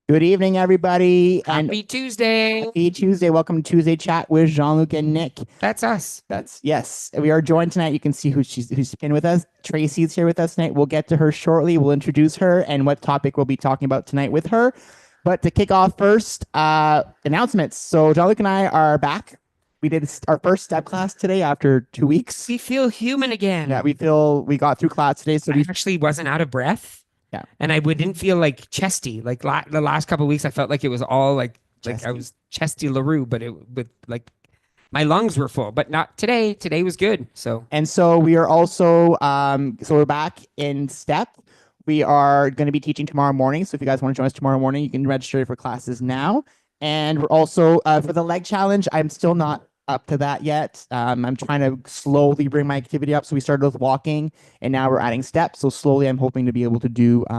Good evening, everybody, and Happy Tuesday. happy Tuesday. Welcome to Tuesday Chat with Jean-Luc and Nick. That's us. That's yes. We are joined tonight. You can see who's been with us. Tracy's here with us tonight. We'll get to her shortly. We'll introduce her and what topic we'll be talking about tonight with her. But to kick off first, announcements. So Jean-Luc and I are back. We did our first step class today after 2 weeks. We feel human again. Yeah, we feel we got through class today. So I we actually wasn't out of breath. Yeah. And I didn't feel like chesty. Like the last couple of weeks, I felt like it was all like I was chesty LaRue, but it with like my lungs were full. But not today. Today was good. So And so we are also so we're back in step. We are going to be teaching tomorrow morning. So if you guys want to join us tomorrow morning, you can register for classes now. And we're also for the leg challenge. I'm still not up to that yet. I'm trying to slowly bring my activity up. So we started with walking, and now we're adding steps. So slowly, I'm hoping to be able to do so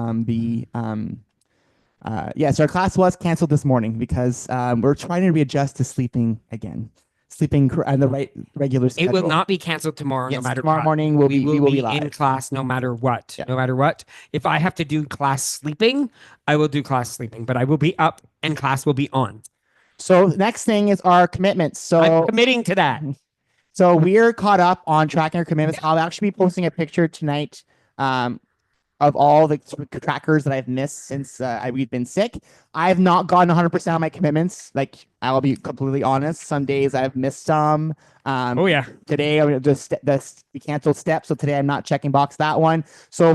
our class was canceled this morning because we're trying to readjust to sleeping again, sleeping on the regular it schedule. will not be canceled tomorrow, Yes, no matter tomorrow what. morning we will be live in class no matter what. Yeah. No matter what. If I have to do class sleeping, I will do class sleeping, but I will be up and class will be on. So next thing is our commitments. So I'm committing to that. So we're caught up on tracking our commitments. I'll actually be posting a picture tonight of all the trackers that I've missed since we've been sick. I have not gotten 100% of my commitments. Like, I'll be completely honest. Some days I've missed some. Oh yeah. Today I'm just the canceled step. So today I'm not checking box that one. So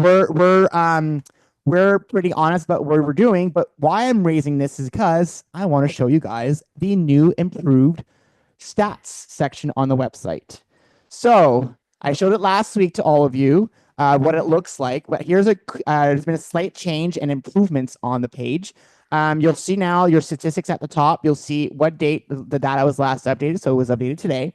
we're pretty honest about what we're doing. But why I'm raising this is because I want to show you guys the new improved stats section on the website. So I showed it last week to all of you what it looks like. But here's there's been a slight change and improvements on the page. You'll see now your statistics at the top. You'll see what date the data was last updated. So it was updated today.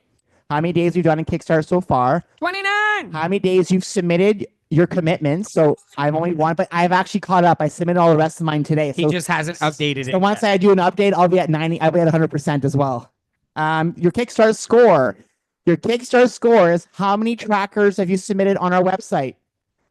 How many days you've done in Kickstarter so far? 29. How many days you've submitted your commitments? So I've only one, but I've actually caught up. I submitted all the rest of mine today. He just hasn't updated it. So once I do an update, I'll be at 90. I'll be at 100% as well. Your Kickstarter score. Your Kickstarter score is how many trackers have you submitted on our website?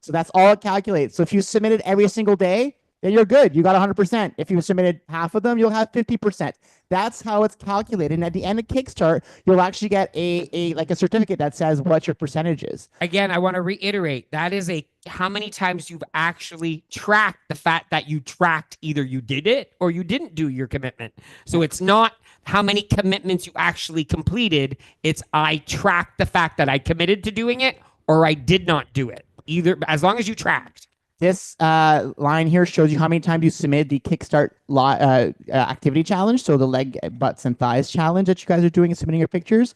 So that's all it calculates. So if you submitted every single day, then you're good. You got 100%. If you submitted half of them, you'll have 50%. That's how it's calculated. And at the end of Kickstart, you'll actually get a certificate that says what your percentage is. Again, I want to reiterate that is how many times you've actually tracked the fact that you tracked either you did it or you didn't do your commitment. So it's not how many commitments you actually completed. It's I tracked the fact that I committed to doing it or I did not do it. Either, as long as you tracked. This line here shows you how many times you submitted the Kickstart activity challenge. So the leg, butts, and thighs challenge that you guys are doing and submitting your pictures.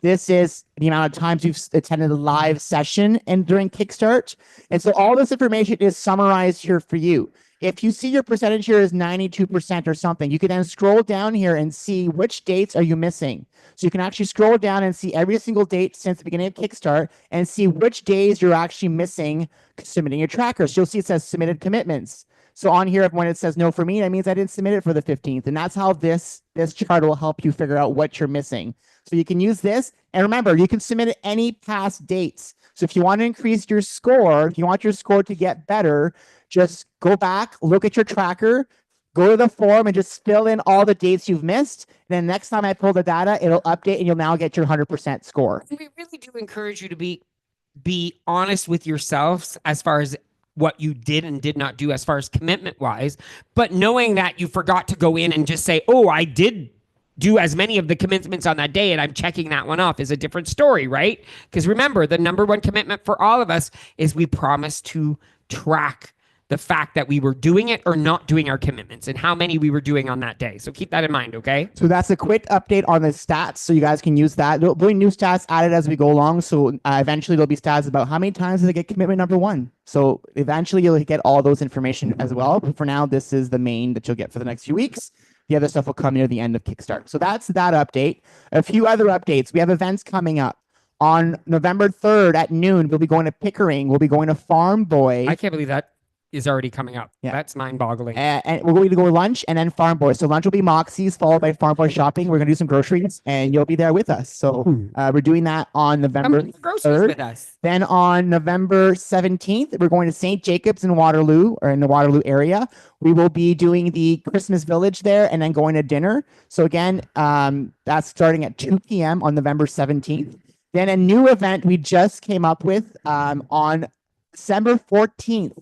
This is the amount of times you've attended a live session and during Kickstart. And so all this information is summarized here for you. If you see your percentage here is 92% or something, you can then scroll down here and see which dates are you missing. So you can actually scroll down and see every single date since the beginning of Kickstart and see which days you're actually missing submitting your tracker. So you'll see it says submitted commitments. So on here, when it says no for me, that means I didn't submit it for the 15th. And that's how this chart will help you figure out what you're missing. So you can use this. And remember, you can submit at any past dates. So if you want to increase your score, if you want your score to get better, just go back, look at your tracker, go to the form and just fill in all the dates you've missed. And then next time I pull the data, it'll update and you'll now get your 100% score. We really do encourage you to be honest with yourselves as far as what you did and did not do as far as commitment wise, but knowing that you forgot to go in and just say, oh, I did do as many of the commitments on that day and I'm checking that one off is a different story, right? Because remember, the number one commitment for all of us is we promise to track the fact that we were doing it or not doing our commitments and how many we were doing on that day. So keep that in mind, okay? So that's a quick update on the stats. So you guys can use that. There'll be new stats added as we go along. So eventually there'll be stats about how many times did I get commitment number one. So eventually you'll get all those information as well. But for now, this is the main that you'll get for the next few weeks. The other stuff will come near the end of Kickstart. So that's that update. A few other updates. We have events coming up. On November 3rd at noon, we'll be going to Pickering. We'll be going to Farm Boy. I can't believe that. is already coming up. Yeah. That's mind-boggling. And we're going to go to lunch and then Farm Boy. So lunch will be Moxie's, followed by Farm Boy shopping. We're going to do some groceries, and you'll be there with us. So we're doing that on November Come to the groceries 3rd. with us. Then on November 17th, we're going to St. Jacobs in Waterloo, or in the Waterloo area. We will be doing the Christmas Village there and then going to dinner. So again, that's starting at 2 p.m. on November 17th. Then a new event we just came up with on December 14th.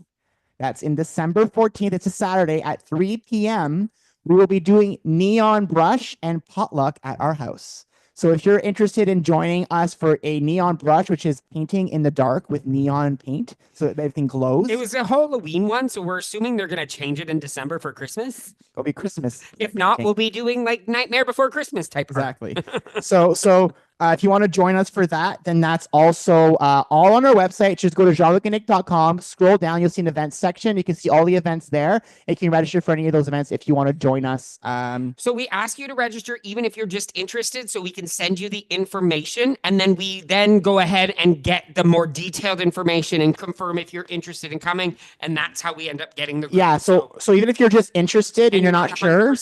That's in December 14th. It's a Saturday at 3 p.m. We will be doing neon brush and potluck at our house. So if you're interested in joining us for a neon brush, which is painting in the dark with neon paint, so that everything glows. It was a Halloween one, so we're assuming they're going to change it in December for Christmas. It'll be Christmas. If not, we'll be doing like Nightmare Before Christmas type. Exactly. So if you want to join us for that, then that's also all on our website. Just go to jeanlucandnick.com, scroll down, you'll see an events section. You can see all the events there. And you can register for any of those events if you want to join us. So we ask you to register even if you're just interested, so we can send you the information, and then we then go ahead and get the more detailed information and confirm if you're interested in coming, and that's how we end up getting the group. Yeah, so even if you're just interested and you're not sure,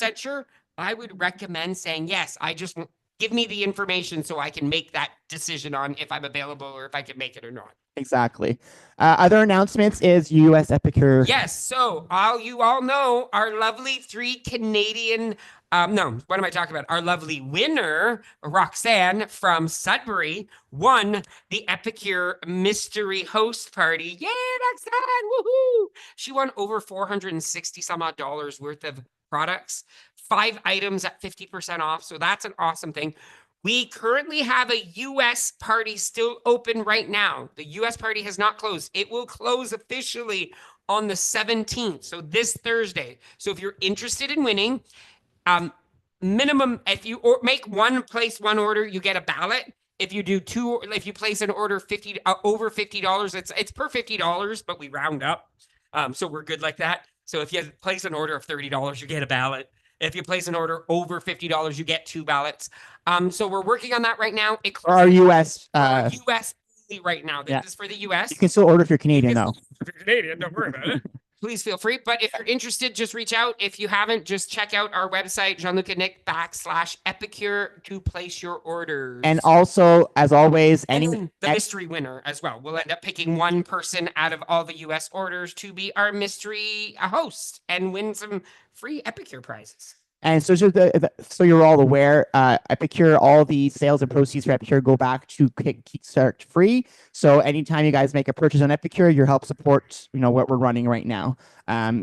I would recommend saying yes. Give me the information so I can make that decision on if I'm available or if I can make it or not. Exactly. Other announcements is US Epicure. Yes. So you all know our lovely 3 Canadian. No, what am I talking about? Our lovely winner, Roxanne from Sudbury, won the Epicure Mystery Host Party. Yay, Roxanne! Woohoo! She won over $460 some odd worth of products, 5 items at 50% off. So that's an awesome thing. We currently have a US party still open right now. The US party has not closed. It will close officially on the 17th. So this Thursday. So if you're interested in winning, minimum, if you place one order, you get a ballot. If you do if you place an order over $50, it's per $50, but we round up. So we're good like that. So if you place an order of $30, you get a ballot. If you place an order over $50, you get 2 ballots. So we're working on that right now. Our US US right now. This is for the US. You can still order if you're Canadian, though. If you're Canadian, don't worry about it. Please feel free. But if you're interested, just reach out. If you haven't, just check out our website, Jean-Luc and Nick /Epicure to place your orders. And also, as always, the mystery winner as well. We'll end up picking one person out of all the US orders to be our mystery host and win some free Epicure prizes. And so you're all aware, Epicure, all the sales and proceeds for Epicure go back to Kickstart Free. So anytime you guys make a purchase on Epicure, you help support, what we're running right now.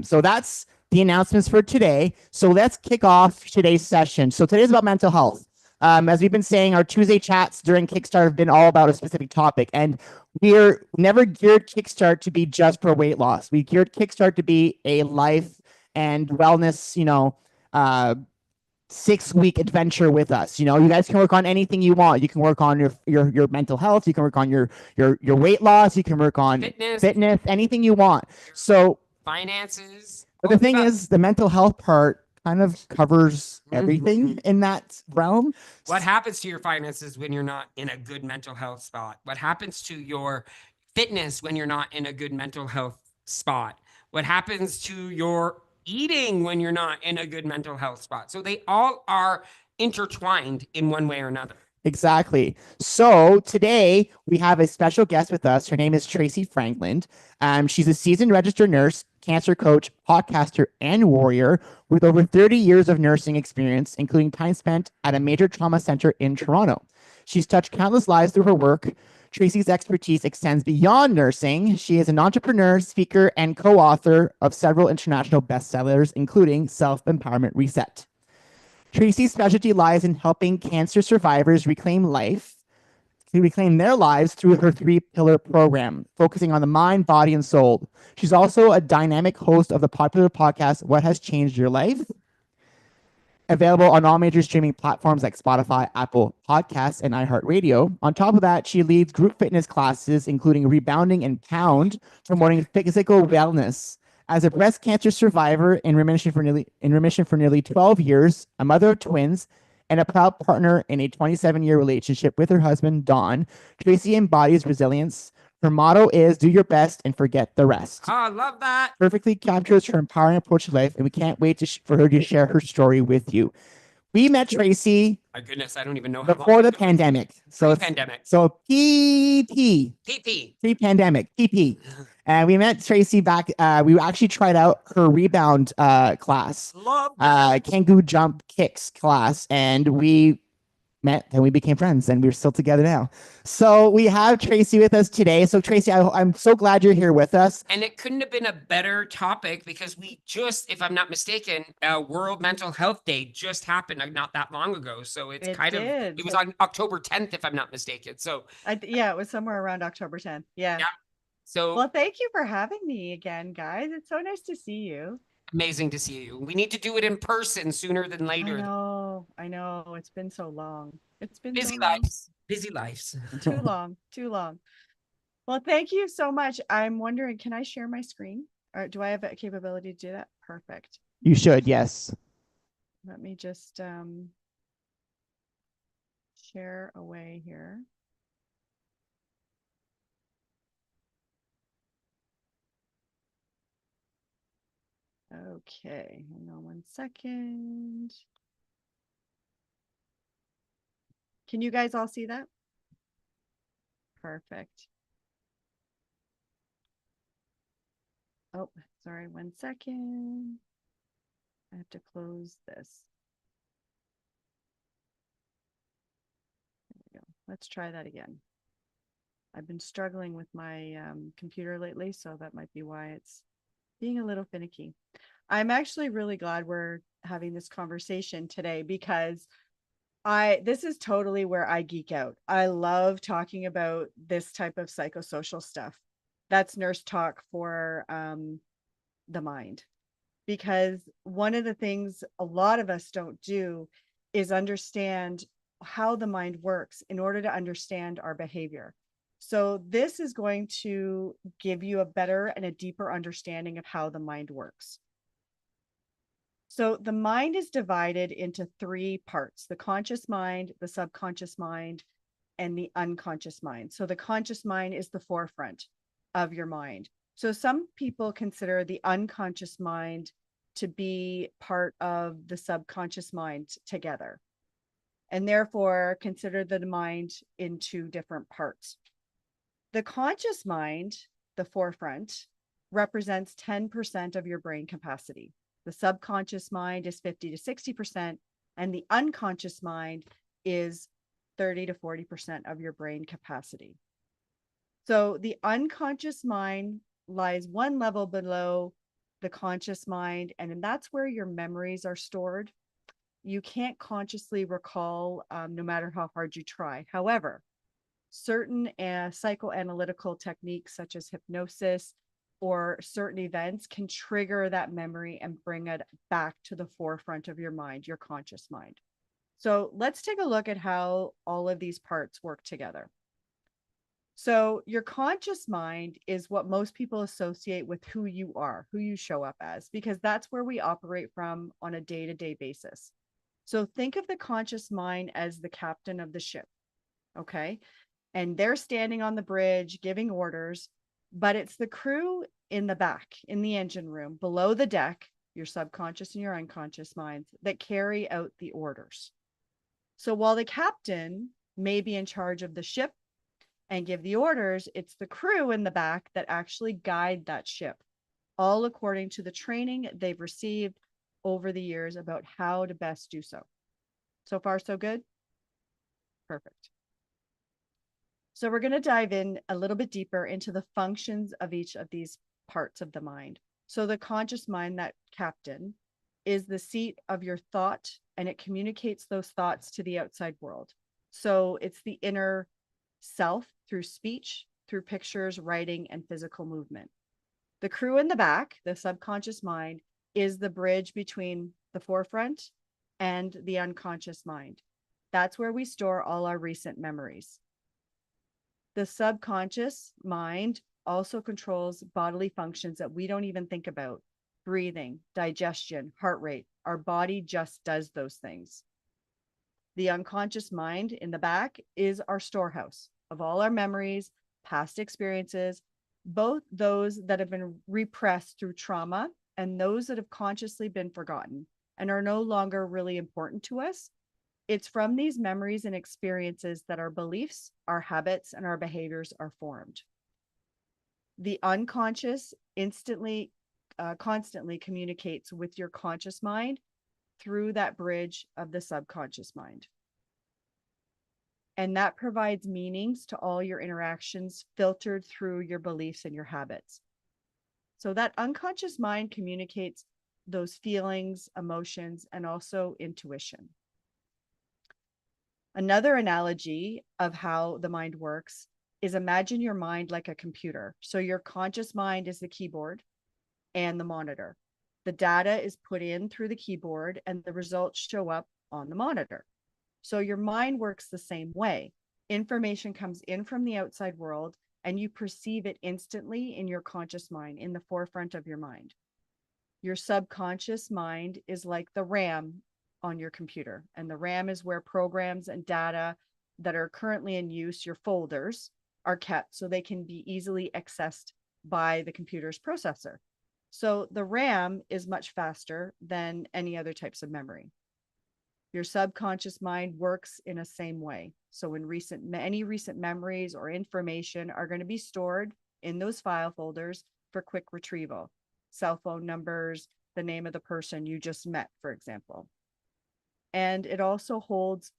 So that's the announcements for today. So let's kick off today's session. So today's about mental health. As we've been saying, our Tuesday chats during Kickstart have been all about a specific topic, and we're never geared Kickstart to be just for weight loss. We geared Kickstart to be a life and wellness, 6-week adventure with us. You guys can work on anything you want. You can work on your mental health. You can work on your weight loss. You can work on fitness, anything you want. So finances. But the thing is, the mental health part kind of covers everything in that realm. What happens to your finances when you're not in a good mental health spot? What happens to your fitness when you're not in a good mental health spot? What happens to your eating when you're not in a good mental health spot? So they all are intertwined in one way or another. Exactly. So today we have a special guest with us. Her name is Tracy Frankland. She's a seasoned registered nurse, cancer coach, podcaster, and warrior with over 30 years of nursing experience, including time spent at a major trauma center in Toronto. She's touched countless lives through her work. Tracy's expertise extends beyond nursing. She is an entrepreneur, speaker, and co-author of several international bestsellers, including Self-Empowerment Reset. Tracy's specialty lies in helping cancer survivors reclaim their lives through her 3-pillar program, focusing on the mind, body, and soul. She's also a dynamic host of the popular podcast, What Has Changed Your Life? Available on all major streaming platforms like Spotify, Apple Podcasts, and iHeartRadio. On top of that, she leads group fitness classes, including Rebounding and Pound, promoting physical wellness. As a breast cancer survivor in remission for nearly 12 years, a mother of twins, and a proud partner in a 27-year relationship with her husband, Don, Tracy embodies resilience. Her motto is do your best and forget the rest. Oh, I love that. Perfectly captures her empowering approach to life, and we can't wait for her to share her story with you. We met Tracy My goodness, I don't even know how before long. the pandemic. Pre-pandemic. So PP. PP. Pre-pandemic, PP. And we met Tracy back. We actually tried out her rebound class, Love that. Kangoo jump kicks class, and we met and we became friends, and we're still together now. So we have Tracy with us today. So Tracy, I'm so glad you're here with us. And it couldn't have been a better topic because we just, if I'm not mistaken, World Mental Health Day just happened not that long ago. So it's it was on October 10th, if I'm not mistaken. So yeah, it was somewhere around October 10th. Yeah. So well, thank you for having me again, guys. It's so nice to see you. Amazing to see you. We need to do it in person sooner than later. I know. It's been so long. It's been busy so lives. Busy lives. Too long. Well, thank you so much. I'm wondering, can I share my screen? Or do I have a capability to do that? Perfect. You should, yes. Let me just share away here. Okay, hang on 1 second. Can you guys all see that? Perfect. Oh, sorry, 1 second. I have to close this. There we go. Let's try that again. I've been struggling with my computer lately, so that might be why it's being a little finicky. I'm actually really glad we're having this conversation today because this is totally where I geek out. I love talking about this type of psychosocial stuff. That's nurse talk for the mind. Because one of the things a lot of us don't do is understand how the mind works in order to understand our behavior. So this is going to give you a better and a deeper understanding of how the mind works. So the mind is divided into 3 parts: the conscious mind, the subconscious mind, and the unconscious mind. So the conscious mind is the forefront of your mind. So some people consider the unconscious mind to be part of the subconscious mind together, and therefore consider the mind in 2 different parts. The conscious mind, the forefront, represents 10% of your brain capacity. The subconscious mind is 50 to 60%, and the unconscious mind is 30 to 40% of your brain capacity. So the unconscious mind lies 1 level below the conscious mind, and that's where your memories are stored. You can't consciously recall no matter how hard you try. However, certain psychoanalytical techniques such as hypnosis or certain events can trigger that memory and bring it back to the forefront of your mind, your conscious mind. So let's take a look at how all of these parts work together. So your conscious mind is what most people associate with who you are, who you show up as, because that's where we operate from on a day-to-day basis. So think of the conscious mind as the captain of the ship, okay? And they're standing on the bridge giving orders, but it's the crew in the back, in the engine room, below the deck, your subconscious and your unconscious minds, that carry out the orders. So while the captain may be in charge of the ship and give the orders, it's the crew in the back that actually guide that ship, all according to the training they've received over the years about how to best do so. So far, so good? Perfect. So we're going to dive in a little bit deeper into the functions of each of these parts of the mind. So the conscious mind, that captain, is the seat of your thought, and it communicates those thoughts to the outside world. So it's the inner self through speech, through pictures, writing, and physical movement. The crew in the back, the subconscious mind, is the bridge between the forefront and the unconscious mind. That's where we store all our recent memories. The subconscious mind also controls bodily functions that we don't even think about: breathing, digestion, heart rate. Our body just does those things. The unconscious mind in the back is our storehouse of all our memories past experiences, both those that have been repressed through trauma and those that have consciously been forgotten and are no longer really important to us. It's from these memories and experiences that our beliefs, our habits, and our behaviors are formed. The unconscious constantly communicates with your conscious mind through that bridge of the subconscious mind. And that provides meanings to all your interactions filtered through your beliefs and your habits. So that unconscious mind communicates those feelings, emotions, and also intuition. Another analogy of how the mind works is imagine your mind like a computer. So your conscious mind is the keyboard and the monitor. The data is put in through the keyboard and the results show up on the monitor. So your mind works the same way. Information comes in from the outside world and you perceive it instantly in your conscious mind, in the forefront of your mind. Your subconscious mind is like the RAM on your computer. And the RAM is where programs and data that are currently in use, your folders, are kept so they can be easily accessed by the computer's processor. So the RAM is much faster than any other types of memory. Your subconscious mind works in a same way. So in any recent memories or information are going to be stored in those file folders for quick retrieval. Cell phone numbers, the name of the person you just met, for example. And it also holds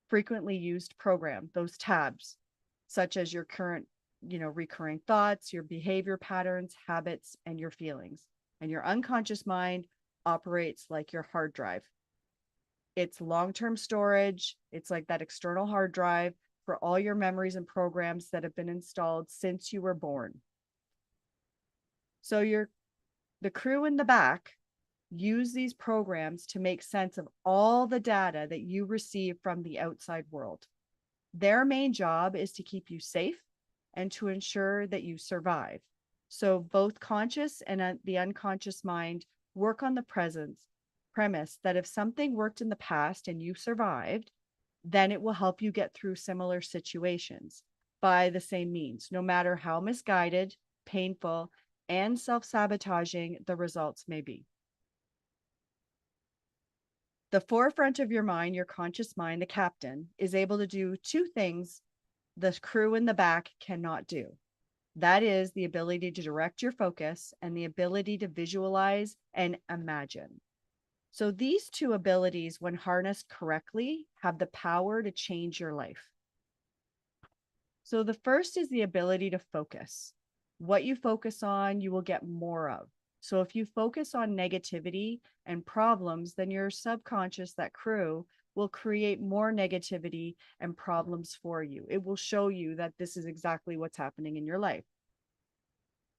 frequently used program, those tabs, such as your current, recurring thoughts, your behavior patterns, habits, and your feelings. And your unconscious mind operates like your hard drive. It's long-term storage. It's like that external hard drive for all your memories and programs that have been installed since you were born. So the crew in the back use these programs to make sense of all the data that you receive from the outside world. Their main job is to keep you safe and to ensure that you survive. So both conscious and the unconscious mind work on the premise that if something worked in the past and you survived, then it will help you get through similar situations by the same means, no matter how misguided, painful, and self-sabotaging the results may be. The forefront of your mind, your conscious mind, the captain, is able to do two things the crew in the back cannot do. That is the ability to direct your focus and the ability to visualize and imagine. So these two abilities, when harnessed correctly, have the power to change your life. So the first is the ability to focus. What you focus on, you will get more of. So if you focus on negativity and problems, then your subconscious, that crew, will create more negativity and problems for you. It will show you that this is exactly what's happening in your life.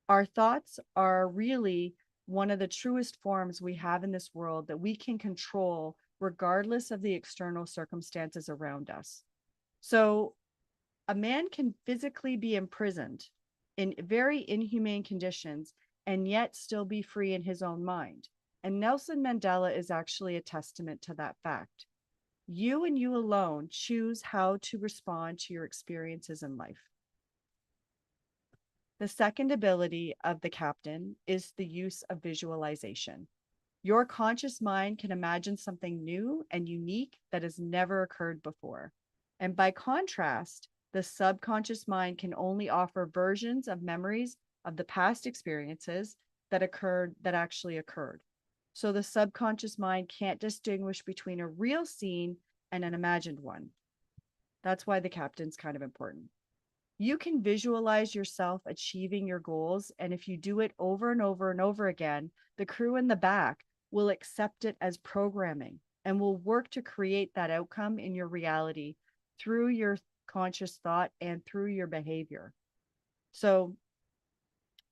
Our thoughts are really one of the truest forms we have in this world that we can control regardless of the external circumstances around us. So a man can physically be imprisoned in very inhumane conditions and yet still be free in his own mind. And Nelson Mandela is actually a testament to that fact. You and you alone choose how to respond to your experiences in life. The second ability of the captain is the use of visualization. Your conscious mind can imagine something new and unique that has never occurred before. And by contrast, the subconscious mind can only offer versions of memories of the past experiences that actually occurred. So the subconscious mind can't distinguish between a real scene and an imagined one. That's why the captain's kind of important. You can visualize yourself achieving your goals. And if you do it over and over and over again, the crew in the back will accept it as programming and will work to create that outcome in your reality through your conscious thought and through your behavior. So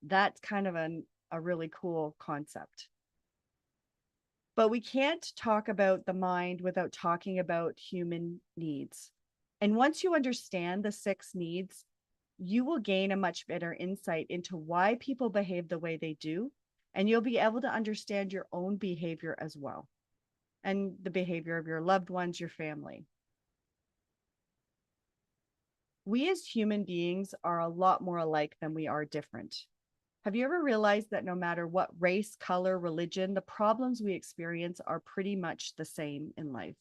that's kind of a really cool concept. But we can't talk about the mind without talking about human needs. And once you understand the 6 needs, you will gain a much better insight into why people behave the way they do. And you'll be able to understand your own behavior as well, and the behavior of your loved ones, your family. We as human beings are a lot more alike than we are different. Have you ever realized that no matter what race, color, religion, the problems we experience are pretty much the same in life?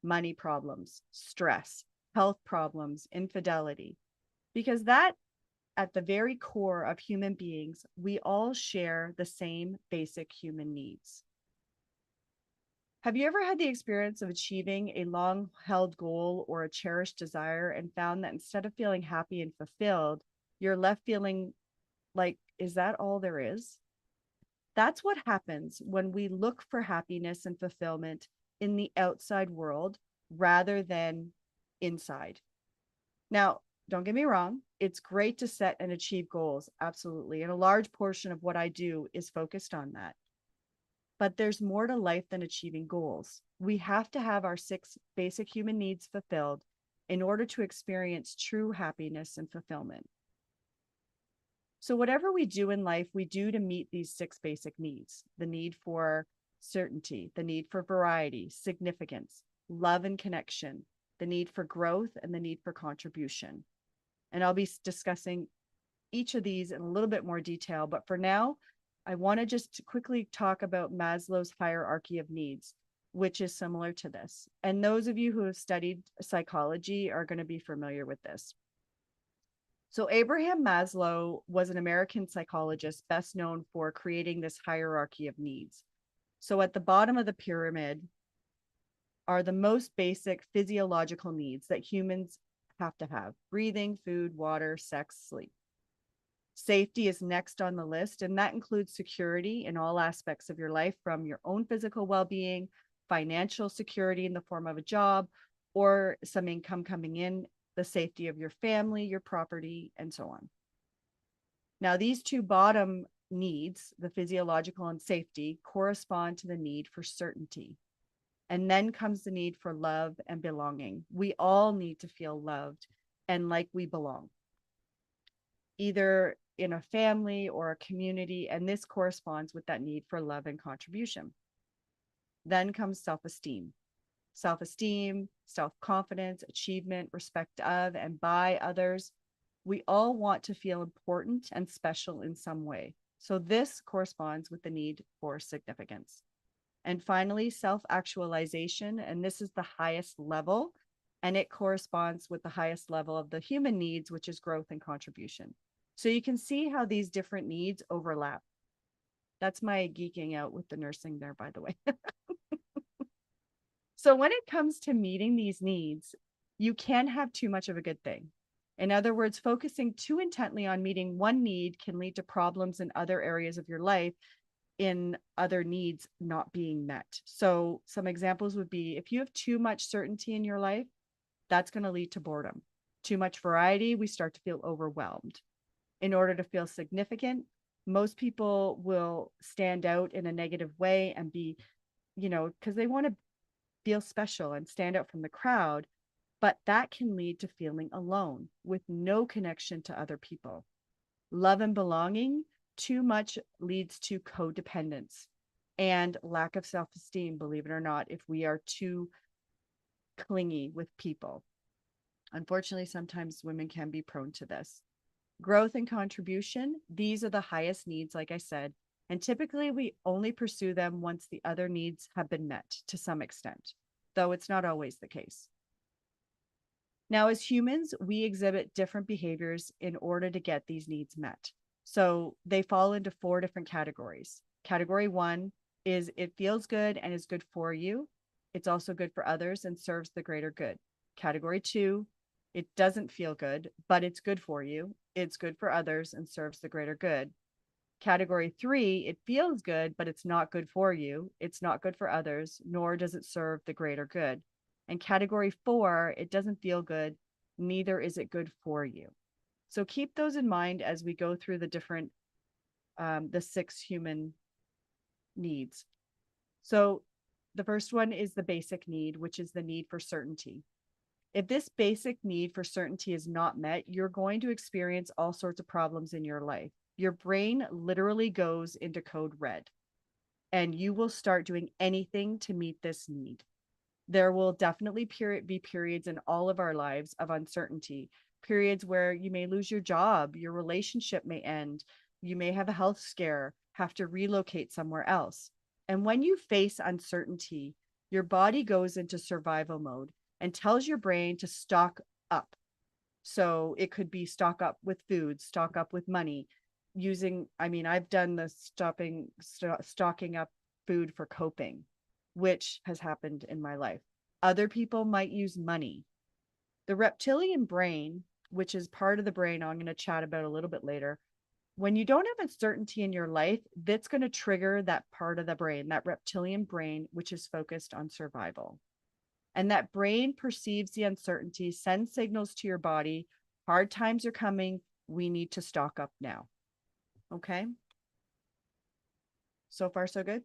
Money problems, stress, health problems, infidelity. Because that, at the very core of human beings, we all share the same basic human needs. Have you ever had the experience of achieving a long held goal or a cherished desire and found that instead of feeling happy and fulfilled, you're left feeling like, is that all there is? That's what happens when we look for happiness and fulfillment in the outside world rather than inside. Now, don't get me wrong, it's great to set and achieve goals, absolutely. And a large portion of what I do is focused on that. But there's more to life than achieving goals. We have to have our 6 basic human needs fulfilled in order to experience true happiness and fulfillment. So, whatever we do in life, we do to meet these 6 basic needs: the need for certainty, the need for variety, significance, love and connection, the need for growth, and the need for contribution. And I'll be discussing each of these in a little bit more detail. But for now, I want to just quickly talk about Maslow's hierarchy of needs, which is similar to this. And those of you who have studied psychology are going to be familiar with this. So Abraham Maslow was an American psychologist best known for creating this hierarchy of needs. So at the bottom of the pyramid are the most basic physiological needs that humans have to have: breathing, food, water, sex, sleep. Safety is next on the list, and that includes security in all aspects of your life, from your own physical well-being, financial security in the form of a job or some income coming in, the safety of your family, your property, and so on. Now, these 2 bottom needs, the physiological and safety, correspond to the need for certainty. And then comes the need for love and belonging. We all need to feel loved and like we belong, either in a family or a community, and this corresponds with that need for love and contribution. Then comes self-esteem. Self-esteem, self-confidence, achievement, respect of and by others. We all want to feel important and special in some way. So this corresponds with the need for significance. And finally, self-actualization, and this is the highest level, and it corresponds with the highest level of the human needs, which is growth and contribution. So you can see how these different needs overlap. That's my geeking out with the nursing there, by the way. So when it comes to meeting these needs, you can have too much of a good thing. In other words, focusing too intently on meeting one need can lead to problems in other areas of your life, in other needs not being met. So some examples would be, if you have too much certainty in your life, that's going to lead to boredom. Too much variety, we start to feel overwhelmed. In order to feel significant, most people will stand out in a negative way and be, because they want to feel special and stand out from the crowd, but that can lead to feeling alone with no connection to other people. Love and belonging, too much leads to codependence and lack of self-esteem, believe it or not, if we are too clingy with people. Unfortunately, sometimes women can be prone to this. Growth and contribution, these are the highest needs, like I said, and typically we only pursue them once the other needs have been met to some extent, though it's not always the case. Now, as humans, we exhibit different behaviors in order to get these needs met. So they fall into 4 different categories. Category 1 is it feels good and is good for you. It's also good for others and serves the greater good. Category 2, it doesn't feel good, but it's good for you. It's good for others and serves the greater good. Category 3, it feels good, but it's not good for you. It's not good for others, nor does it serve the greater good. And category 4, it doesn't feel good, neither is it good for you. So keep those in mind as we go through the different, the 6 human needs. So the first one is the basic need, which is the need for certainty. If this basic need for certainty is not met, you're going to experience all sorts of problems in your life. Your brain literally goes into code red, and you will start doing anything to meet this need. There will definitely be periods in all of our lives of uncertainty, periods where you may lose your job, your relationship may end, you may have a health scare, have to relocate somewhere else. And when you face uncertainty, your body goes into survival mode and tells your brain to stock up. So it could be stock up with food, stock up with money, I've done the stocking up food for coping, which has happened in my life. Other people might use money. The reptilian brain, which is part of the brain I'm going to chat about a little bit later, when you don't have uncertainty in your life, that's going to trigger that part of the brain, that reptilian brain, which is focused on survival. And that brain perceives the uncertainty, sends signals to your body. Hard times are coming. We need to stock up now. Okay. So far, so good.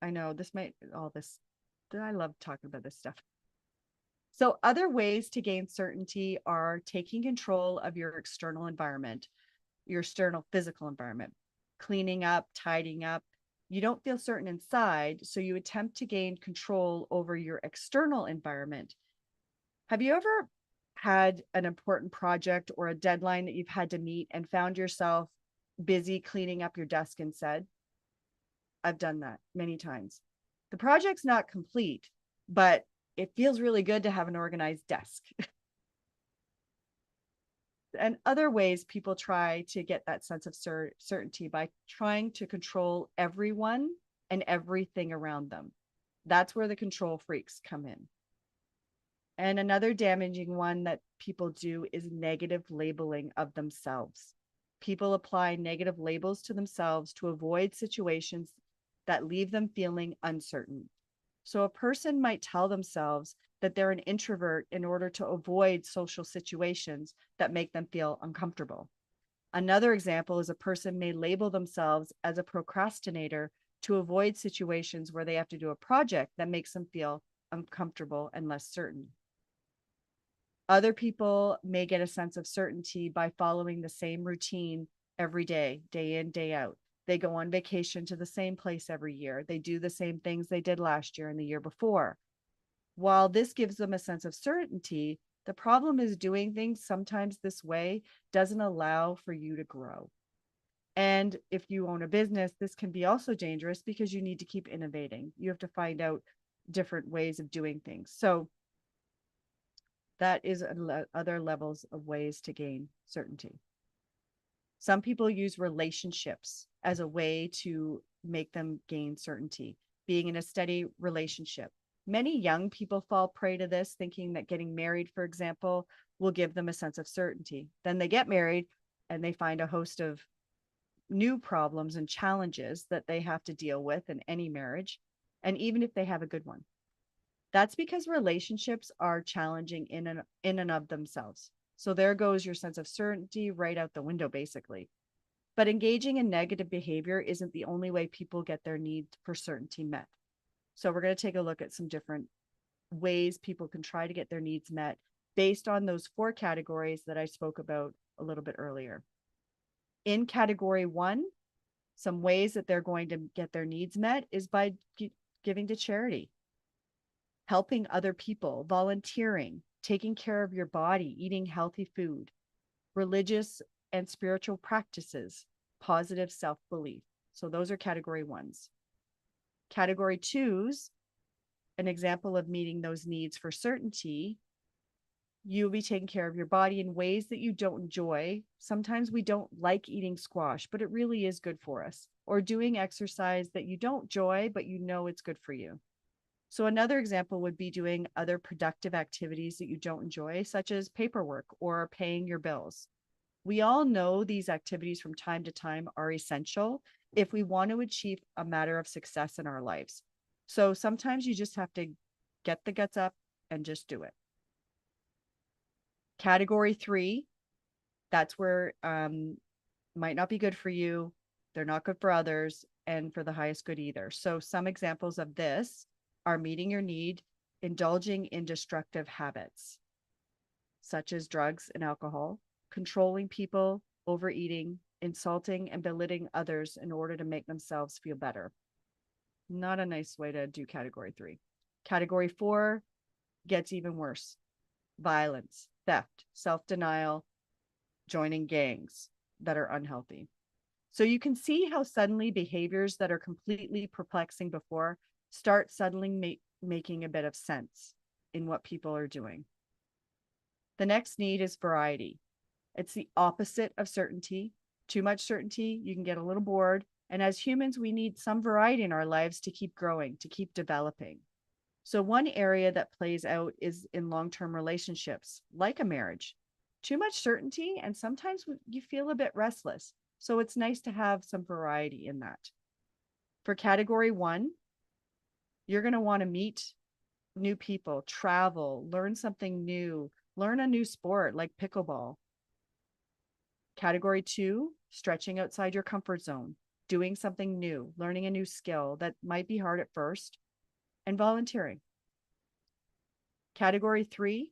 I know I love talking about this stuff. So other ways to gain certainty are taking control of your external environment, your external physical environment, cleaning up, tidying up. You don't feel certain inside, so you attempt to gain control over your external environment. Have you ever had an important project or a deadline that you've had to meet and found yourself busy cleaning up your desk instead? I've done that many times. The project's not complete, but it feels really good to have an organized desk. And other ways people try to get that sense of certainty by trying to control everyone and everything around them. That's where the control freaks come in. And another damaging one that people do is negative labeling of themselves. People apply negative labels to themselves to avoid situations that leave them feeling uncertain. So a person might tell themselves that they're an introvert in order to avoid social situations that make them feel uncomfortable. Another example is a person may label themselves as a procrastinator to avoid situations where they have to do a project that makes them feel uncomfortable and less certain. Other people may get a sense of certainty by following the same routine every day, day in, day out. They go on vacation to the same place every year. They do the same things they did last year and the year before. While this gives them a sense of certainty, the problem is doing things sometimes this way doesn't allow for you to grow. And if you own a business, this can be also dangerous because you need to keep innovating. You have to find out different ways of doing things. So that is other levels of ways to gain certainty. Some people use relationships as a way to make them gain certainty, being in a steady relationship. Many young people fall prey to this, thinking that getting married, for example, will give them a sense of certainty. Then they get married and they find a host of new problems and challenges that they have to deal with in any marriage, and even if they have a good one. That's because relationships are challenging in and of themselves. So there goes your sense of certainty right out the window, basically. But engaging in negative behavior isn't the only way people get their need for certainty met. So we're going to take a look at some different ways people can try to get their needs met based on those 4 categories that I spoke about a little bit earlier. In category 1, some ways that they're going to get their needs met is by giving to charity, helping other people, volunteering, taking care of your body, eating healthy food, religious and spiritual practices, positive self-belief. So those are category 1s. Category 2s, an example of meeting those needs for certainty, you'll be taking care of your body in ways that you don't enjoy. Sometimes we don't like eating squash, but it really is good for us. Or doing exercise that you don't enjoy, but you know it's good for you. So another example would be doing other productive activities that you don't enjoy, such as paperwork or paying your bills. We all know these activities from time to time are essential if we want to achieve a matter of success in our lives. So sometimes you just have to get the guts up and just do it. Category 3, that's where might not be good for you. They're not good for others and for the highest good either. So some examples of this are meeting your need, indulging in destructive habits, such as drugs and alcohol, controlling people, overeating, insulting and belittling others in order to make themselves feel better. Not a nice way to do category 3. Category 4 gets even worse. Violence, theft, self-denial, joining gangs that are unhealthy. So you can see how suddenly behaviors that are completely perplexing before start suddenly making a bit of sense in what people are doing. The next need is variety. It's the opposite of certainty. Too much certainty, you can get a little bored. And as humans, we need some variety in our lives to keep growing, to keep developing. So one area that plays out is in long-term relationships, like a marriage. Too much certainty, and sometimes you feel a bit restless. So it's nice to have some variety in that. For category 1, you're going to want to meet new people, travel, learn something new, learn a new sport like pickleball. Category 2, stretching outside your comfort zone, doing something new, learning a new skill that might be hard at first, and volunteering. Category 3,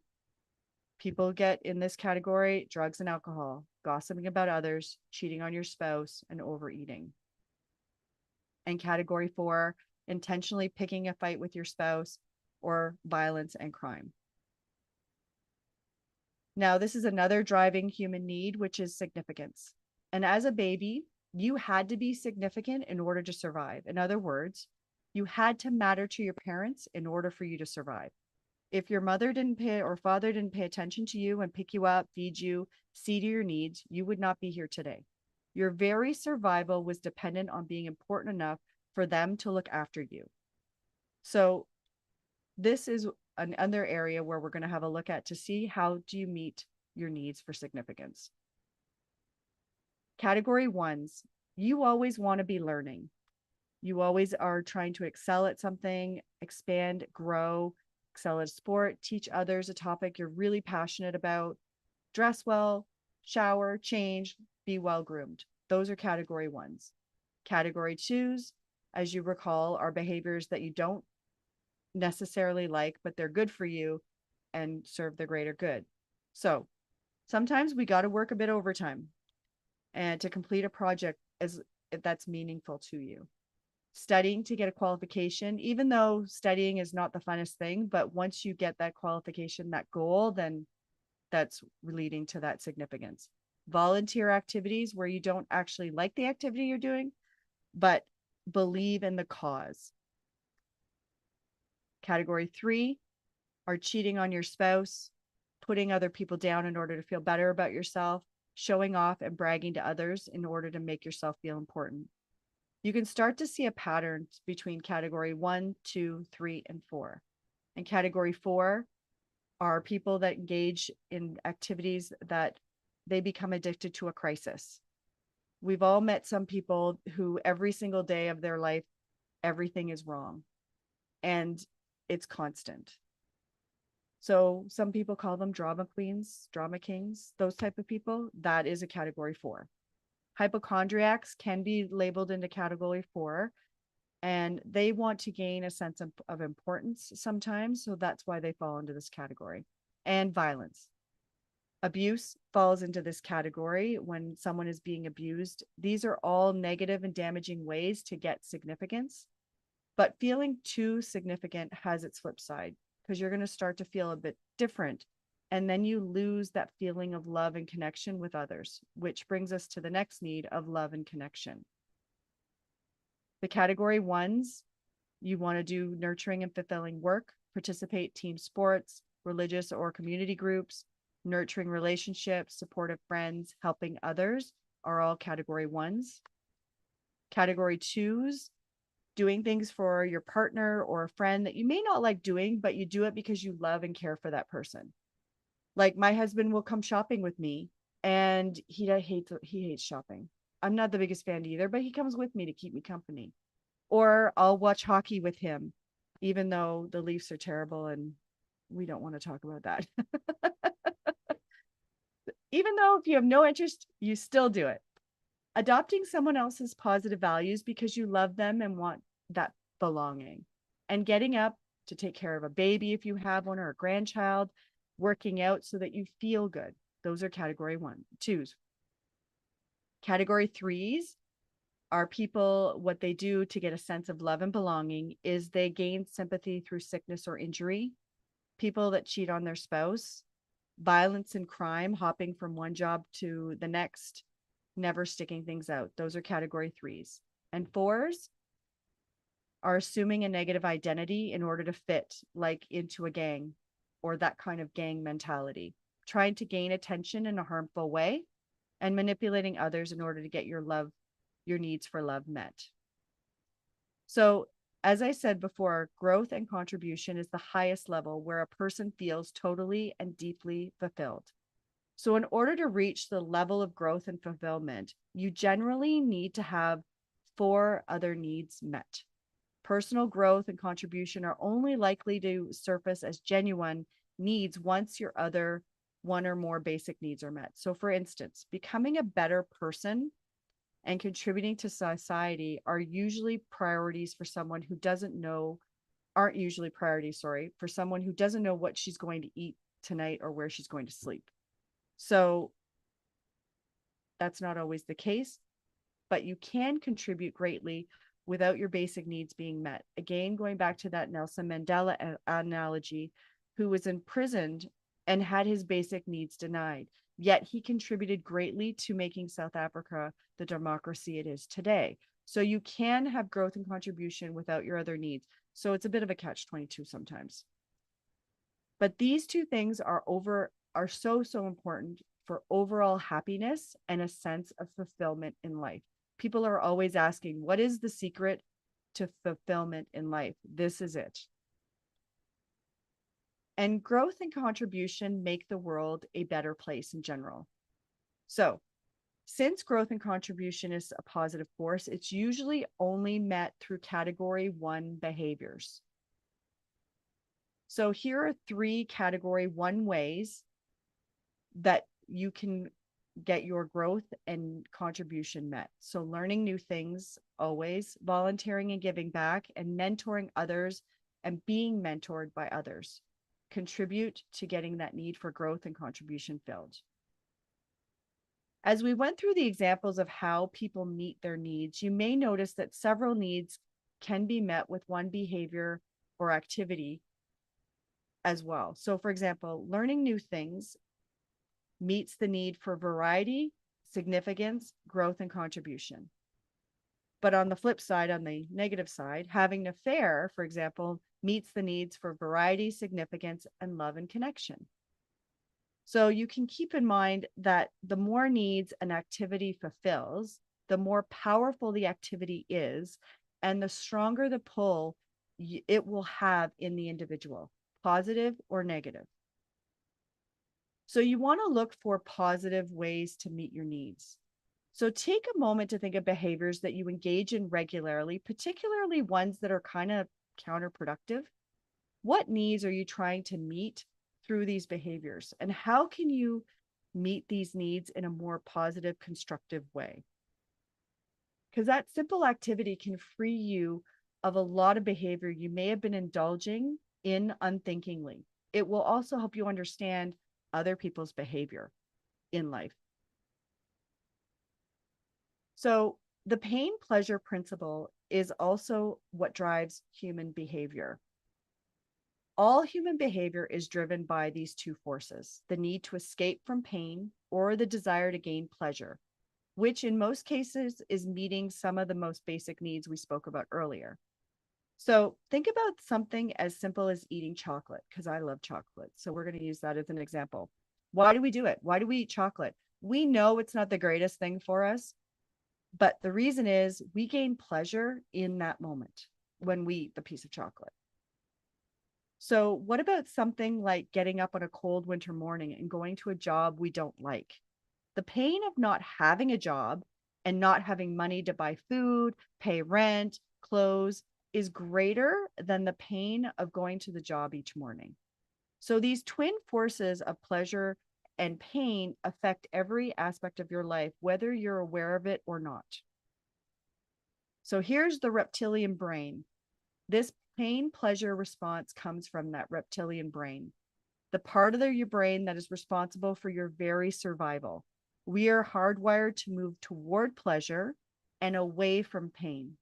people get in this category: drugs and alcohol, gossiping about others, cheating on your spouse, and overeating. And category 4, intentionally picking a fight with your spouse, or violence and crime. Now, this is another driving human need, which is significance. And as a baby, you had to be significant in order to survive. In other words, you had to matter to your parents in order for you to survive. If your mother didn't pay or father didn't pay attention to you and pick you up, feed you, see to your needs, you would not be here today. Your very survival was dependent on being important enough for them to look after you. So this is another area where we're going to have a look at to see how do you meet your needs for significance. Category 1s, you always want to be learning. You always are trying to excel at something, expand, grow, excel at a sport, teach others a topic you're really passionate about, dress well, shower, change, be well groomed. Those are category 1s. Category 2s, as you recall, are behaviors that you don't necessarily like, but they're good for you and serve the greater good. So sometimes we got to work a bit overtime and to complete a project as if that's meaningful to you. Studying to get a qualification, even though studying is not the funnest thing, but once you get that qualification, that goal, then that's leading to that significance. Volunteer activities where you don't actually like the activity you're doing, but believe in the cause. Category 3 are cheating on your spouse, putting other people down in order to feel better about yourself, showing off and bragging to others in order to make yourself feel important. You can start to see a pattern between category 1, 2, 3, and 4. And category 4 are people that engage in activities that they become addicted to a crisis. We've all met some people who every single day of their life, everything is wrong. And it's constant. So some people call them drama queens, drama kings, those type of people. That is a category 4. Hypochondriacs can be labeled into category 4, and they want to gain a sense of importance sometimes. So that's why they fall into this category. And violence. Abuse falls into this category when someone is being abused. These are all negative and damaging ways to get significance. But feeling too significant has its flip side, because you're going to start to feel a bit different. And then you lose that feeling of love and connection with others, which brings us to the next need of love and connection. The category 1s, you want to do nurturing and fulfilling work, participate team sports, religious or community groups, nurturing relationships, supportive friends, helping others are all category 1s. Category 2s, doing things for your partner or a friend that you may not like doing, but you do it because you love and care for that person. Like my husband will come shopping with me, and he hates shopping. I'm not the biggest fan either, but he comes with me to keep me company. Or I'll watch hockey with him, even though the Leafs are terrible and we don't want to talk about that. Even though if you have no interest, you still do it. Adopting someone else's positive values because you love them and want that belonging. And getting up to take care of a baby if you have one, or a grandchild, working out so that you feel good. Those are category 1, 2s. Category 3s Are people, what they do to get a sense of love and belonging is they gain sympathy through sickness or injury. People that cheat on their spouse, violence and crime, hopping from one job to the next, never sticking things out. Those are category 3s. And 4s are assuming a negative identity in order to fit, like into a gang or that kind of gang mentality, trying to gain attention in a harmful way and manipulating others in order to get your needs for love met. So, as I said before, growth and contribution is the highest level where a person feels totally and deeply fulfilled. So, in order to reach the level of growth and fulfillment, you generally need to have 4 other needs met. Personal growth and contribution are only likely to surface as genuine needs once your other one or more basic needs are met. So, for instance, becoming a better person and contributing to society are usually priorities for someone who doesn't know, aren't usually priorities, sorry, for someone who doesn't know what she's going to eat tonight or where she's going to sleep. So that's not always the case, but you can contribute greatly without your basic needs being met. Again, going back to that Nelson Mandela analogy, who was imprisoned and had his basic needs denied, yet he contributed greatly to making South Africa the democracy it is today. So you can have growth and contribution without your other needs. So it's a bit of a catch-22 sometimes. But these two things are so important for overall happiness and a sense of fulfillment in life. People are always asking, what is the secret to fulfillment in life? This is it. And growth and contribution make the world a better place in general. So, since growth and contribution is a positive force, it's usually only met through category 1 behaviors. So here are 3 category 1 ways that you can get your growth and contribution met. So learning new things, always volunteering and giving back, and mentoring others and being mentored by others contribute to getting that need for growth and contribution filled. As we went through the examples of how people meet their needs, you may notice that several needs can be met with one behavior or activity as well. So for example, learning new things meets the need for variety, significance, growth, and contribution. But on the flip side, on the negative side, having an affair, for example, meets the needs for variety, significance, and love and connection. So you can keep in mind that the more needs an activity fulfills, the more powerful the activity is, and the stronger the pull it will have in the individual, positive or negative. So you want to look for positive ways to meet your needs. So take a moment to think of behaviors that you engage in regularly, particularly ones that are kind of counterproductive. What needs are you trying to meet through these behaviors? And how can you meet these needs in a more positive, constructive way? Because that simple activity can free you of a lot of behavior you may have been indulging in unthinkingly. It will also help you understand other people's behavior in life. So the pain pleasure principle is also what drives human behavior. All human behavior is driven by these 2 forces, the need to escape from pain or the desire to gain pleasure, which in most cases is meeting some of the most basic needs we spoke about earlier. So think about something as simple as eating chocolate, because I love chocolate. So we're going to use that as an example. Why do we do it? Why do we eat chocolate? We know it's not the greatest thing for us, but the reason is we gain pleasure in that moment when we eat the piece of chocolate. So what about something like getting up on a cold winter morning and going to a job we don't like? The pain of not having a job and not having money to buy food, pay rent, clothes is greater than the pain of going to the job each morning. So these twin forces of pleasure and pain affect every aspect of your life, whether you're aware of it or not. So here's the reptilian brain. This pain pleasure response comes from that reptilian brain, the part of your brain that is responsible for your very survival. We are hardwired to move toward pleasure and away from pain.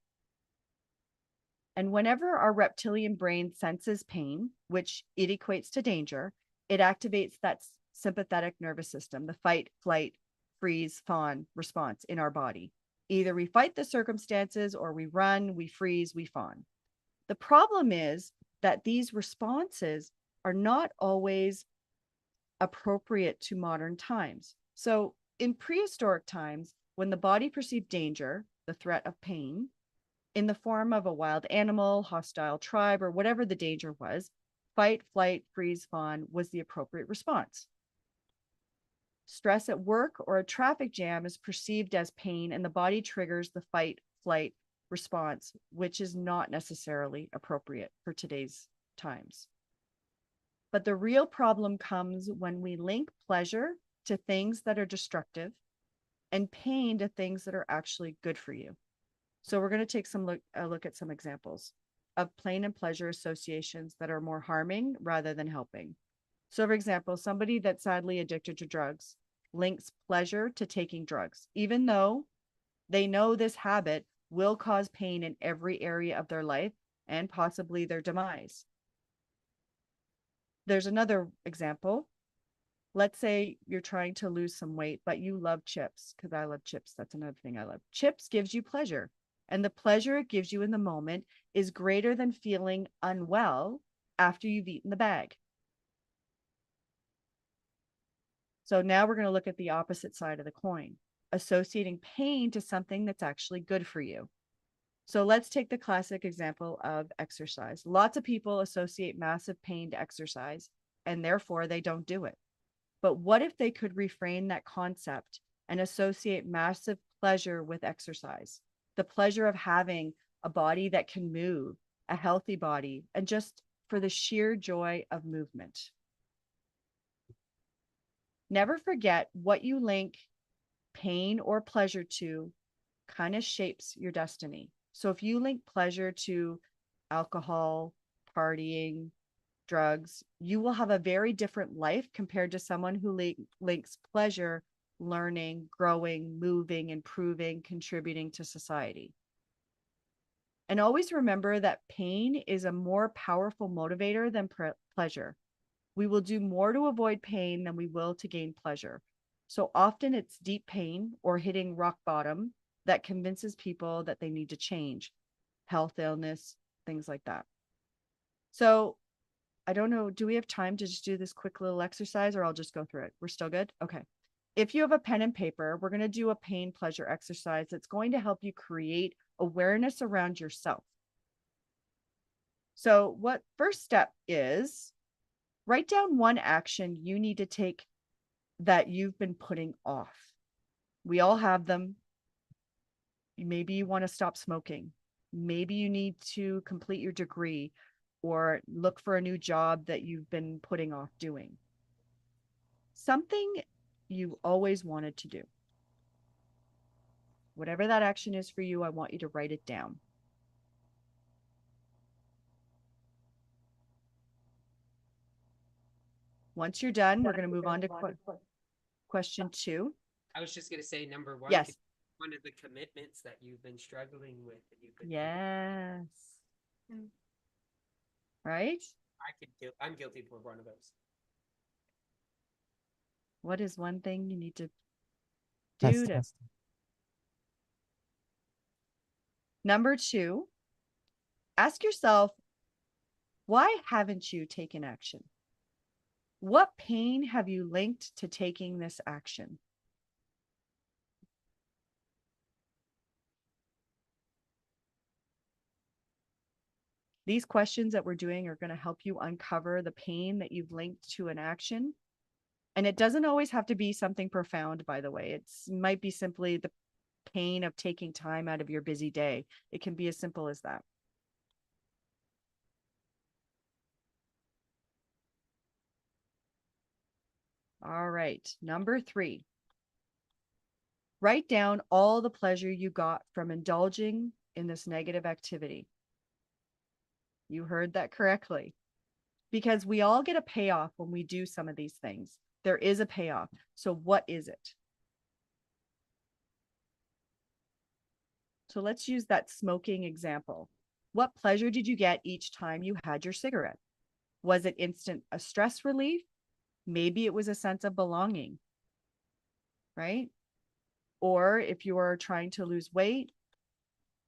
And whenever our reptilian brain senses pain, which it equates to danger, it activates that sympathetic nervous system, the fight, flight, freeze, fawn response in our body. Either we fight the circumstances or we run, we freeze, we fawn. The problem is that these responses are not always appropriate to modern times. So in prehistoric times, when the body perceived danger, the threat of pain, in the form of a wild animal, hostile tribe, or whatever the danger was, fight, flight, freeze, fawn was the appropriate response. Stress at work or a traffic jam is perceived as pain, and the body triggers the fight, flight response, which is not necessarily appropriate for today's times. But the real problem comes when we link pleasure to things that are destructive and pain to things that are actually good for you. So we're going to take a look at some examples of pain and pleasure associations that are more harming rather than helping. So for example, somebody that's sadly addicted to drugs links pleasure to taking drugs, even though they know this habit will cause pain in every area of their life and possibly their demise. There's another example. Let's say you're trying to lose some weight, but you love chips, because I love chips. That's another thing I love. Chips gives you pleasure. And the pleasure it gives you in the moment is greater than feeling unwell after you've eaten the bag. So now we're going to look at the opposite side of the coin, associating pain to something that's actually good for you. So let's take the classic example of exercise. Lots of people associate massive pain to exercise, and therefore they don't do it. But what if they could reframe that concept and associate massive pleasure with exercise? The pleasure of having a body that can move, a healthy body, and just for the sheer joy of movement. Never forget what you link pain or pleasure to kind of shapes your destiny. So if you link pleasure to alcohol, partying, drugs, you will have a very different life compared to someone who links pleasure, learning, growing, moving, improving, contributing to society. And always remember that pain is a more powerful motivator than pleasure. We will do more to avoid pain than we will to gain pleasure. So often it's deep pain or hitting rock bottom that convinces people that they need to change, health, illness, things like that. So I don't know, do we have time to just do this quick little exercise, or I'll just go through it? We're still good? Okay. If you have a pen and paper, we're going to do a pain pleasure exercise that's going to help you create awareness around yourself. So what first step is, write down one action you need to take that you've been putting off. We all have them. Maybe you want to stop smoking. Maybe you need to complete your degree or look for a new job that you've been putting off doing. Something you always wanted to do. Whatever that action is for you, I want you to write it down. Once you're done, we're going to move on to question 2. I was just going to say number 1. Yes. One of the commitments that you've been struggling with. That you've been Yes. Right? I'm guilty for one of those. What is one thing you need to do to... Number 2, ask yourself, why haven't you taken action? What pain have you linked to taking this action? These questions that we're doing are going to help you uncover the pain that you've linked to an action. And it doesn't always have to be something profound, by the way. It might be simply the pain of taking time out of your busy day. It can be as simple as that. All right, number 3. Write down all the pleasure you got from indulging in this negative activity. You heard that correctly. Because we all get a payoff when we do some of these things. There is a payoff. So what is it? So let's use that smoking example. What pleasure did you get each time you had your cigarette? Was it instant a stress relief? Maybe it was a sense of belonging, right? Or if you are trying to lose weight,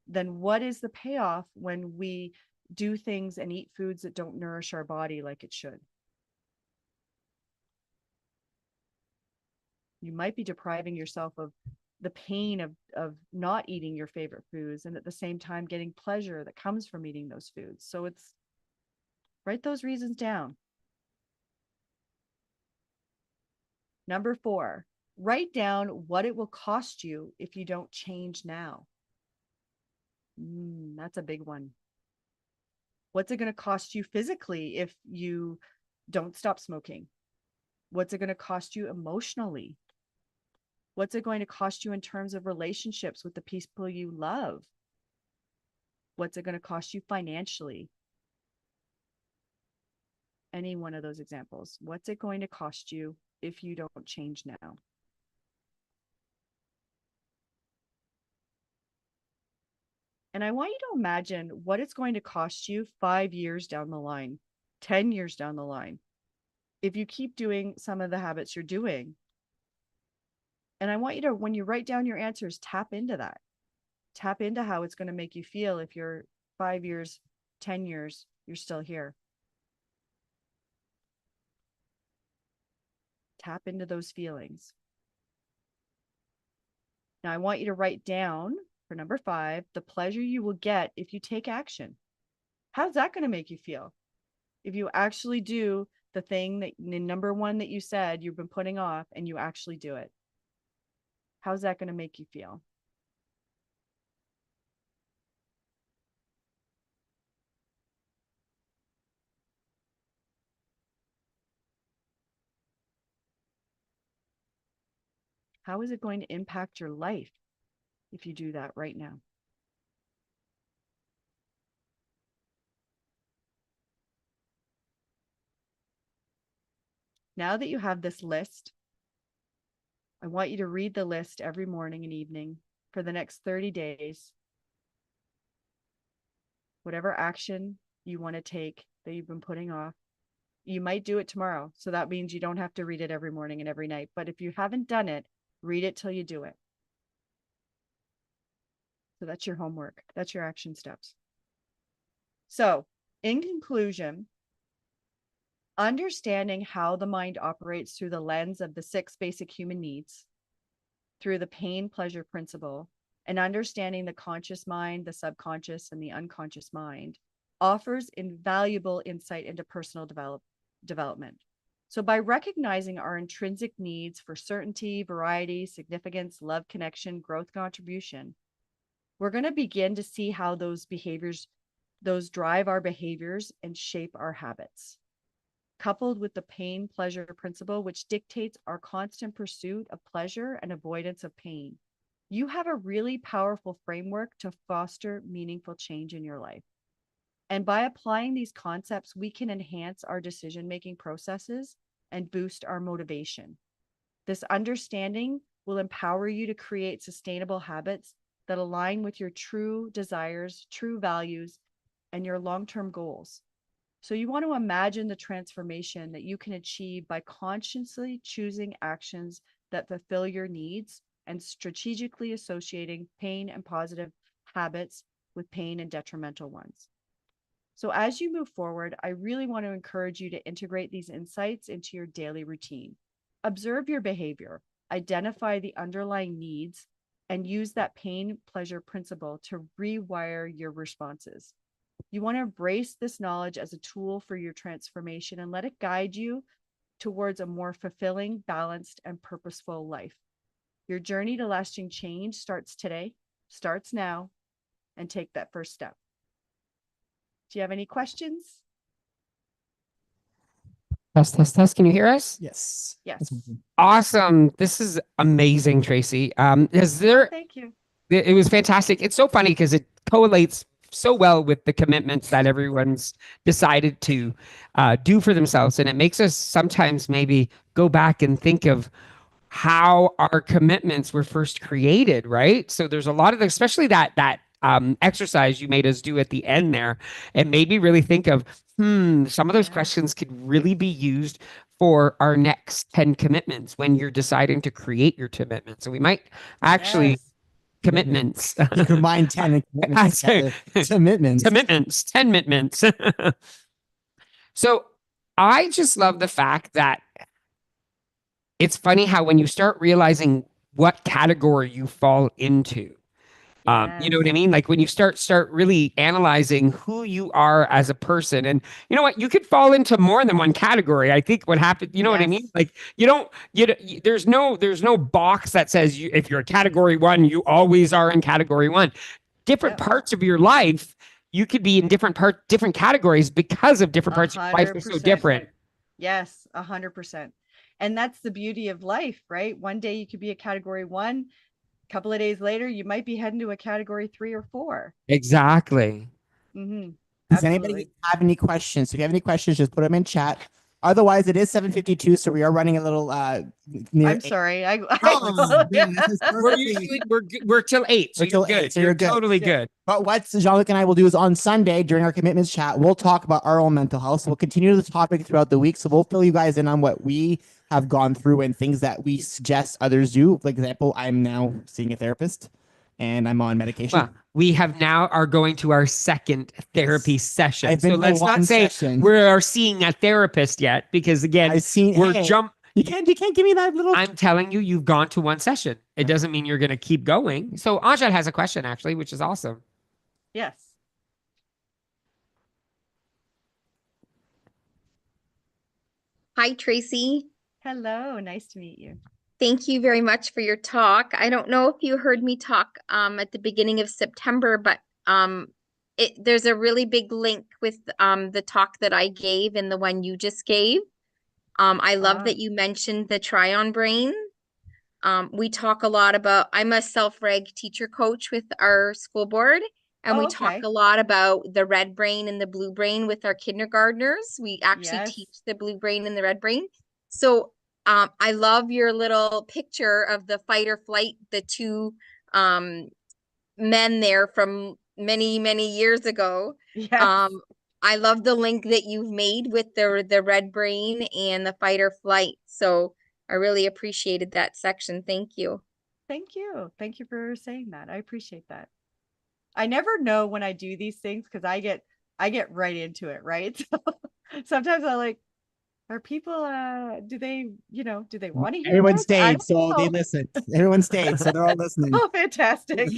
then what is the payoff when we do things and eat foods that don't nourish our body like it should? You might be depriving yourself of the pain of not eating your favorite foods and at the same time getting pleasure that comes from eating those foods. So it's write those reasons down. Number 4, write down what it will cost you if you don't change now. That's a big one. What's it going to cost you physically if you don't stop smoking? What's it going to cost you emotionally? What's it going to cost you in terms of relationships with the people you love? What's it going to cost you financially? Any one of those examples. What's it going to cost you if you don't change now? And I want you to imagine what it's going to cost you 5 years down the line, 10 years down the line, if you keep doing some of the habits you're doing. And I want you to, when you write down your answers, tap into that. Tap into how it's going to make you feel if you're 5 years, 10 years, you're still here. Tap into those feelings. Now, I want you to write down for number 5, the pleasure you will get if you take action. How's that going to make you feel? If you actually do the thing that number 1 that you said you've been putting off and you actually do it. How's that going to make you feel? How is it going to impact your life if you do that right now? Now that you have this list, I want you to read the list every morning and evening for the next 30 days. Whatever action you want to take that you've been putting off, you might do it tomorrow. So that means you don't have to read it every morning and every night. But if you haven't done it, read it till you do it. So that's your homework. That's your action steps. So in conclusion, understanding how the mind operates through the lens of the 6 basic human needs, through the pain pleasure principle, and understanding the conscious mind, the subconscious, and the unconscious mind offers invaluable insight into personal development. So by recognizing our intrinsic needs for certainty, variety, significance, love, connection, growth, contribution, we're going to begin to see how those behaviors, those drive our behaviors and shape our habits. Coupled with the pain pleasure principle, which dictates our constant pursuit of pleasure and avoidance of pain, you have a really powerful framework to foster meaningful change in your life. And by applying these concepts, we can enhance our decision-making processes and boost our motivation. This understanding will empower you to create sustainable habits that align with your true desires, true values, and your long-term goals. So you want to imagine the transformation that you can achieve by consciously choosing actions that fulfill your needs and strategically associating pain and positive habits with pain and detrimental ones. So as you move forward, I really want to encourage you to integrate these insights into your daily routine. Observe your behavior, identify the underlying needs, and use that pain pleasure principle to rewire your responses. You want to embrace this knowledge as a tool for your transformation and let it guide you towards a more fulfilling, balanced, and purposeful life. Your journey to lasting change starts today, starts now, and take that first step. Do you have any questions? Test, test, test. Can you hear us? Yes. Yes. Awesome. This is amazing, Tracy. Thank you. It was fantastic. It's so funny because it correlates so well with the commitments that everyone's decided to do for themselves. And it makes us sometimes maybe go back and think of how our commitments were first created, right? So there's a lot of, especially that exercise you made us do at the end there, and made me really think of, some of those Yeah. questions could really be used for our next 10 commitments when you're deciding to create your commitment. So we might actually Yes. commitments. You combine 10 and commitments together. Commitments. Commitments, 10 commitments. So I just love the fact that it's funny how when you start realizing what category you fall into, you know what I Yes. mean? Like when you start really analyzing who you are as a person, and you know what, you could fall into more than one category. I think what happened, you know what I mean? Yes. Like there's no box that says if you're a category one, you always are in category one. Different Yep. parts of your life, you could be in different categories because of different parts of your life are so 100%. different. Yes, 100%. And that's the beauty of life, right? One day you could be a category 1. A couple of days later, you might be heading to a category 3 or 4. Exactly. Mm-hmm. Does anybody have any questions? If you have any questions, just put them in chat. Otherwise, it is 7:52, so we are running a little near. I'm sorry. Oh, man, this is We're perfectly- usually we're till 8, so We're till you're good. 8, so you're you're good. totally Yeah. good. But what Jean-Luc and I will do is on Sunday during our commitments chat, we'll talk about our own mental health. So we'll continue the topic throughout the week. So we'll fill you guys in on what we have gone through and things that we suggest others do. For example, I'm now seeing a therapist and I'm on medication. Well, we have now are going to our second therapy session. I've been So to let's one not say session. we are seeing a therapist yet, because again, I've seen we're hey, jump. You can't give me that little. I'm telling you, you've gone to one session. It doesn't mean you're going to keep going. So Ajad has a question actually, which is awesome. Yes. Hi, Tracy. Hello. Nice to meet you. Thank you very much for your talk. I don't know if you heard me talk at the beginning of September, but there's a really big link with the talk that I gave and the one you just gave. I love that you mentioned the Tryon brain. We talk a lot about, I'm a self-reg teacher coach with our school board, and we talk a lot about the red brain and the blue brain with our kindergartners. We actually teach the blue brain and the red brain. So I love your little picture of the fight or flight, the two men there from many, many years ago. Yes. I love the link that you've made with the red brain and the fight or flight. So I really appreciated that section. Thank you. Thank you. Thank you for saying that. I appreciate that. I never know when I do these things because I get right into it, right? So sometimes I like, are people do they want to hear Everyone this? stayed, so they listen. Everyone stayed, so they're all listening. Oh, fantastic.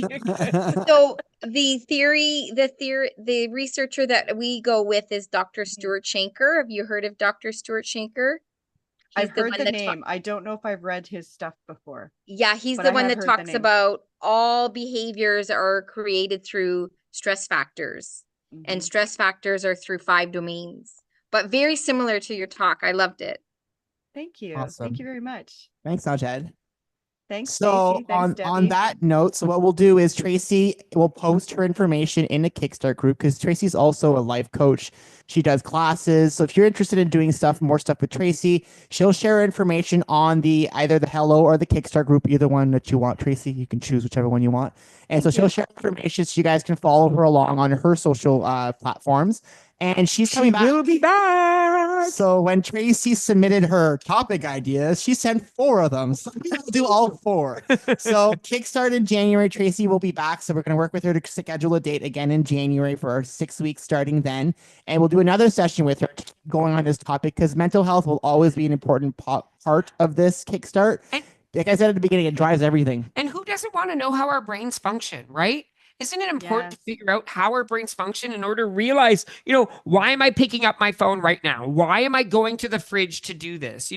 So the researcher that we go with is Dr. Stuart Shanker. Have you heard of Dr. Stuart Shanker? I've heard the name. I don't know if I've read his stuff before. Yeah, he's the one that talks about all behaviors are created through stress factors. And stress factors are through 5 domains. But very similar to your talk. I loved it. Thank you. Awesome. Thank you very much. Thanks, Ajad. Thanks. So Stacey. Thanks, on that note, so what we'll do is Tracy will post her information in the Kickstart group because Tracy's also a life coach. She does classes. So if you're interested in doing more stuff with Tracy, she'll share information on either the Hello or the Kickstart group, either one that you want, Tracy. You can choose whichever one you want. And so she'll share information so you guys can follow her along on her social platforms. And she's coming back. Will be back. So when Tracy submitted her topic ideas, she sent 4 of them. So we will do all 4. So Kickstart in January, Tracy will be back. So we're going to work with her to schedule a date again in January for our 6 weeks starting then. And we'll do another session with her to keep going on this topic because mental health will always be an important part of this Kickstart. And like I said at the beginning, it drives everything. And who doesn't want to know how our brains function, right? Isn't it important to figure out how our brains function in order to realize, why am I picking up my phone right now? Why am I going to the fridge to do this?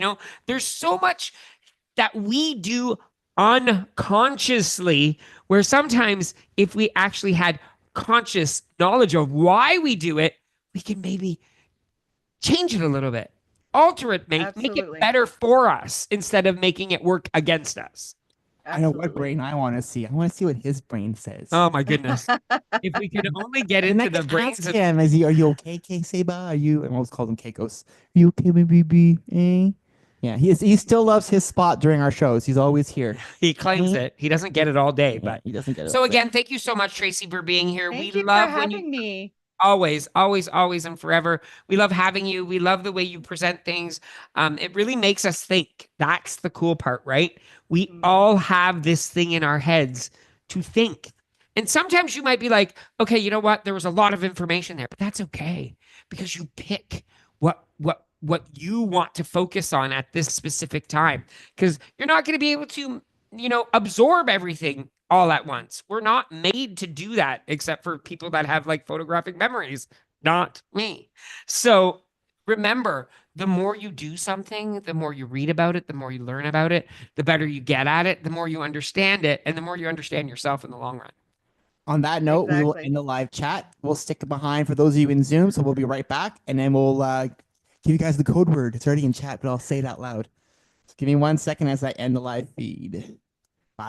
There's so much that we do unconsciously where sometimes if we actually had conscious knowledge of why we do it, we can maybe change it a little bit, alter it, make it better for us instead of making it work against us. I know what brain I want to see. I want to see what his brain says. Oh my goodness! If we could only get into the brains of him, are you okay, K Seba? Are you? I almost called him Keikos. Are you okay, baby? Eh? Yeah, he still loves his spot during our shows. He's always here. He claims it. He doesn't get it all day, Yeah, but he doesn't get it. so again, thank you so much, Tracy, for being here. Thank We you for love when you having me. always, always, always, and forever. We love having you. We love the way you present things. It really makes us think. That's the cool part, right? We Mhm. all have this thing in our heads to think. And sometimes you might be like, okay, you know what? There was a lot of information there, but that's okay because you pick what you want to focus on at this specific time. Because you're not going to be able to, absorb everything all at once. We're not made to do that except for people that have like photographic memories, not me. So remember, the more you do something, the more you read about it, the more you learn about it, the better you get at it, the more you understand it, and the more you understand yourself in the long run. On that note, we will Exactly. end the live chat. We'll stick it behind for those of you in Zoom, so we'll be right back, and then we'll give you guys the code word. It's already in chat, but I'll say it out loud. So give me 1 second as I end the live feed.